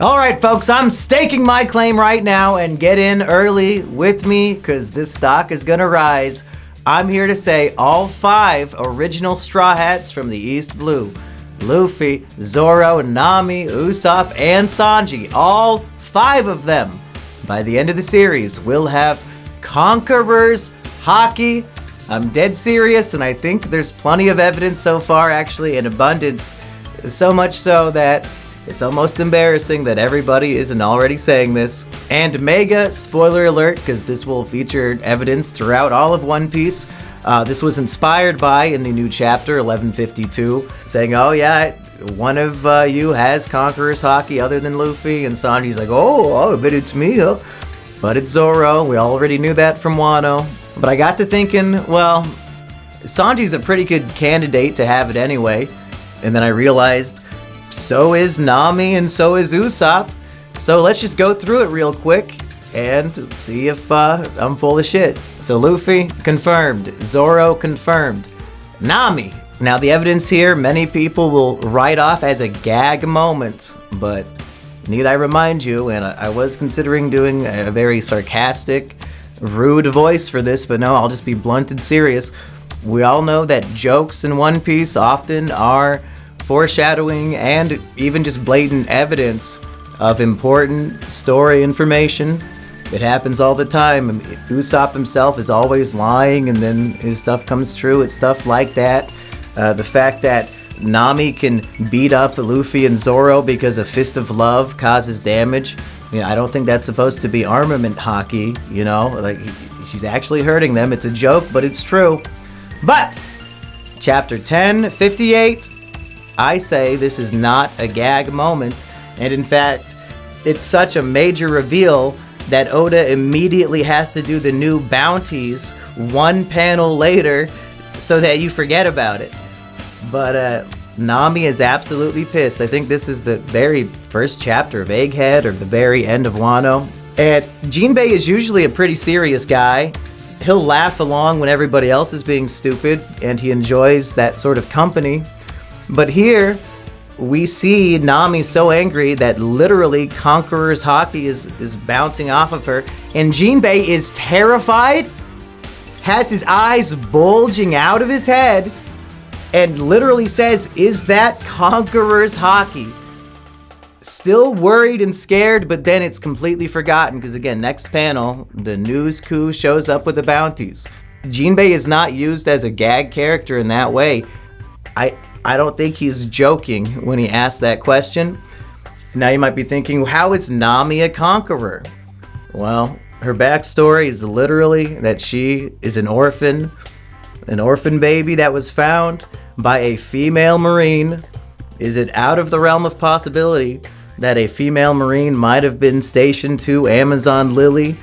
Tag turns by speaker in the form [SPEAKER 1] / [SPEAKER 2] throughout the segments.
[SPEAKER 1] All right, folks, I'm staking my claim right now, and get in early with me because this stock is going to rise. I'm here to say all 5 original Straw Hats from the East Blue, Luffy, Zoro, Nami, Usopp, and Sanji, all 5 of them, by the end of the series, will have Conqueror's Haki. I'm dead serious, and I think there's plenty of evidence so far, actually, in abundance. So much so that it's almost embarrassing that everybody isn't already saying this. And mega spoiler alert, because this will feature evidence throughout all of One Piece. This was inspired by, in the new chapter, 1152, saying, oh yeah, one of you has Conqueror's Haki other than Luffy. And Sanji's like, oh, I bet it's me, huh? But it's Zoro. We already knew that from Wano. But I got to thinking, well, Sanji's a pretty good candidate to have it anyway. And then I realized, so is Nami and so is Usopp. So let's just go through it real quick and see if I'm full of shit. So Luffy, confirmed. Zoro, confirmed. Nami. Now the evidence here, many people will write off as a gag moment, but need I remind you, and I was considering doing a very sarcastic, rude voice for this, but no, I'll just be blunt and serious. We all know that jokes in One Piece often are foreshadowing and even just blatant evidence of important story information. It happens all the time. Usopp himself is always lying and then his stuff comes true. It's stuff like that. The fact that Nami can beat up Luffy and Zoro because a fist of love causes damage. I don't think that's supposed to be armament haki, like she's actually hurting them. It's a joke, but it's true. But chapter 10, 58, I say this is not a gag moment, and in fact, it's such a major reveal that Oda immediately has to do the new bounties one panel later so that you forget about it. But Nami is absolutely pissed. I think this is the very first chapter of Egghead or the very end of Wano. And Jinbei is usually a pretty serious guy. He'll laugh along when everybody else is being stupid, and he enjoys that sort of company. But here, we see Nami so angry that literally Conqueror's Haki is bouncing off of her. And Jinbei is terrified, has his eyes bulging out of his head, and literally says, is that Conqueror's Haki? Still worried and scared, but then it's completely forgotten because, again, next panel, the news coup shows up with the bounties. Jinbei is not used as a gag character in that way. I don't think he's joking when he asks that question. Now you might be thinking, how is Nami a conqueror? Well, her backstory is literally that she is an orphan baby that was found by a female marine. Is it out of the realm of possibility that a female marine might have been stationed to Amazon Lily?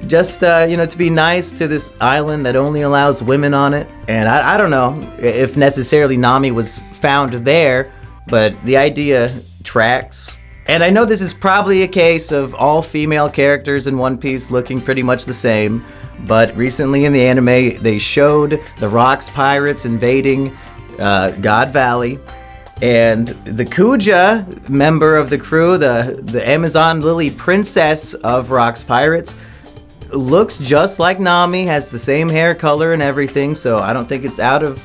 [SPEAKER 1] Just, to be nice to this island that only allows women on it. And I don't know if necessarily Nami was found there, but the idea tracks. And I know this is probably a case of all female characters in One Piece looking pretty much the same, but recently in the anime, they showed the Rocks Pirates invading God Valley. And the Kuja member of the crew, the Amazon Lily princess of Rocks Pirates, looks just like Nami, has the same hair color and everything, so I don't think it's out of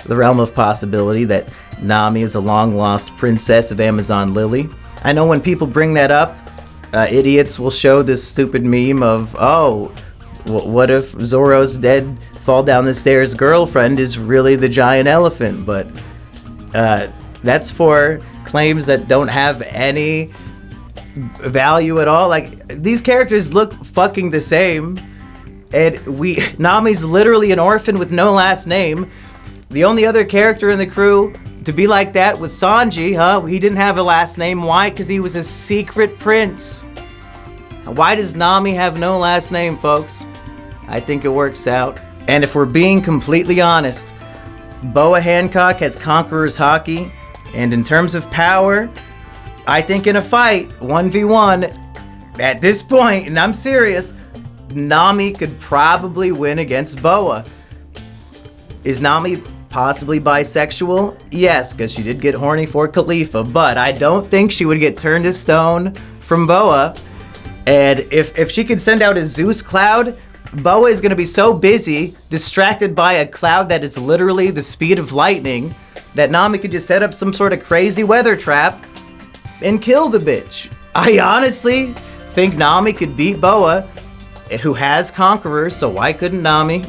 [SPEAKER 1] the realm of possibility that Nami is a long-lost princess of Amazon Lily. I know when people bring that up, idiots will show this stupid meme of, what if Zoro's dead fall down the stairs girlfriend is really the giant elephant? But that's for claims that don't have any value at all. Like, these characters look fucking the same, and Nami's literally an orphan with no last name. The only other character in the crew to be like that was Sanji, he didn't have a last name. Why? Because he was a secret prince. Why does Nami have no last name, folks? I think it works out. And if we're being completely honest, Boa Hancock has Conqueror's Haki, and in terms of power, I think in a fight, 1v1, at this point, and I'm serious, Nami could probably win against Boa. Is Nami Possibly bisexual? Yes, because she did get horny for Khalifa, but I don't think she would get turned to stone from Boa. And if she could send out a Zeus cloud, Boa is going to be so busy, distracted by a cloud that is literally the speed of lightning, that Nami could just set up some sort of crazy weather trap and kill the bitch. I honestly think Nami could beat Boa, who has Conquerors, so why couldn't Nami?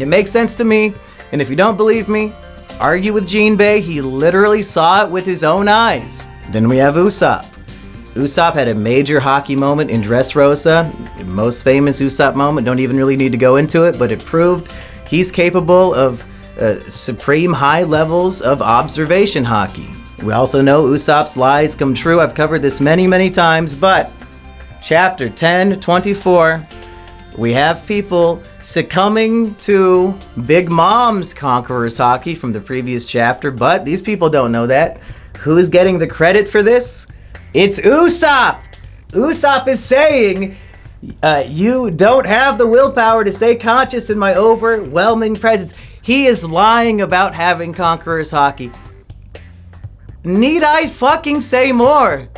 [SPEAKER 1] It makes sense to me, and if you don't believe me, argue with Jinbei. He literally saw it with his own eyes. Then we have Usopp. Usopp had a major Haki moment in Dressrosa. Most famous Usopp moment, don't even really need to go into it, but it proved he's capable of supreme high levels of observation Haki. We also know Usopp's lies come true. I've covered this many times, but chapter 10:24, we have people succumbing to Big Mom's Conqueror's Haki from the previous chapter, but these people don't know that. Who's getting the credit for this? It's Usopp! Usopp is saying, you don't have the willpower to stay conscious in my overwhelming presence. He is lying about having Conqueror's Haki. Need I fucking say more?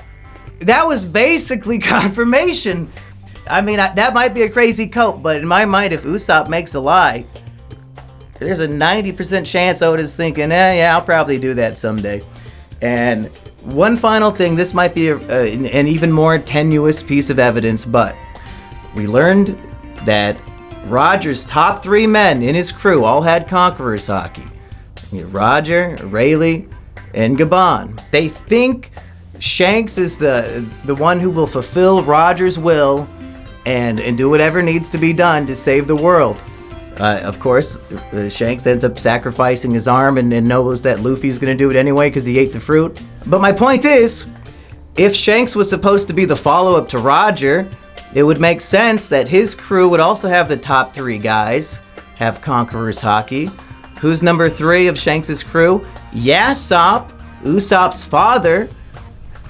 [SPEAKER 1] That was basically confirmation. I mean, that might be a crazy cope, but in my mind, if Usopp makes a lie, there's a 90% chance Oda's thinking, yeah, I'll probably do that someday. And one final thing, this might be an even more tenuous piece of evidence, but we learned that Roger's top 3 men in his crew all had Conqueror's Haki. Roger, Rayleigh, and Gabon. They think Shanks is the one who will fulfill Roger's will and do whatever needs to be done to save the world. Of course, Shanks ends up sacrificing his arm and knows that Luffy's gonna do it anyway because he ate the fruit. But my point is, if Shanks was supposed to be the follow-up to Roger, it would make sense that his crew would also have the top 3 guys have Conqueror's Haki. Who's number 3 of Shanks' crew? Yasopp, Usopp's father,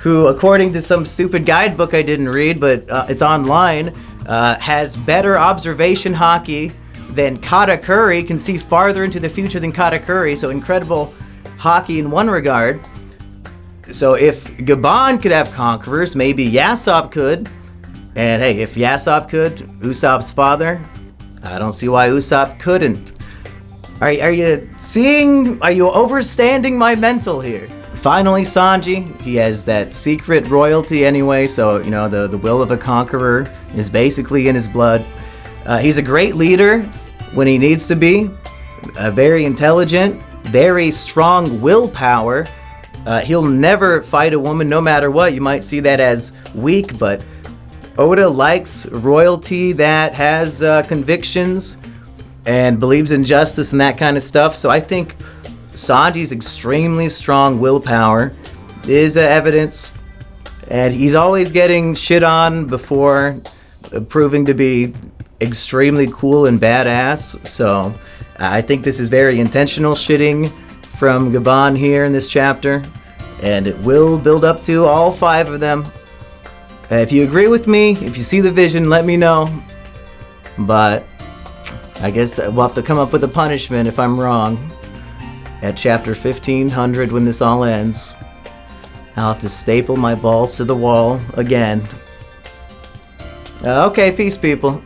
[SPEAKER 1] who, according to some stupid guidebook I didn't read, but it's online, has better observation Haki than Katakuri, can see farther into the future than Katakuri, so incredible Haki in one regard. So if Gabon could have Conquerors, maybe Yasopp could. And hey, if Yasopp could, Usopp's father, I don't see why Usopp couldn't. Are you overstanding my mental here? Finally, Sanji, he has that secret royalty anyway, so, you know, the will of a conqueror is basically in his blood. He's a great leader when he needs to be, very intelligent, very strong willpower. He'll never fight a woman no matter what. You might see that as weak, but Oda likes royalty that has convictions and believes in justice and that kind of stuff, so I think Sanji's extremely strong willpower is evidence, and he's always getting shit on before proving to be extremely cool and badass, so I think this is very intentional shitting from Gabon here in this chapter, and it will build up to all 5 of them. If you agree with me, if you see the vision, let me know, but I guess we'll have to come up with a punishment if I'm wrong. At chapter 1500, when this all ends, I'll have to staple my balls to the wall again. Okay, peace, people.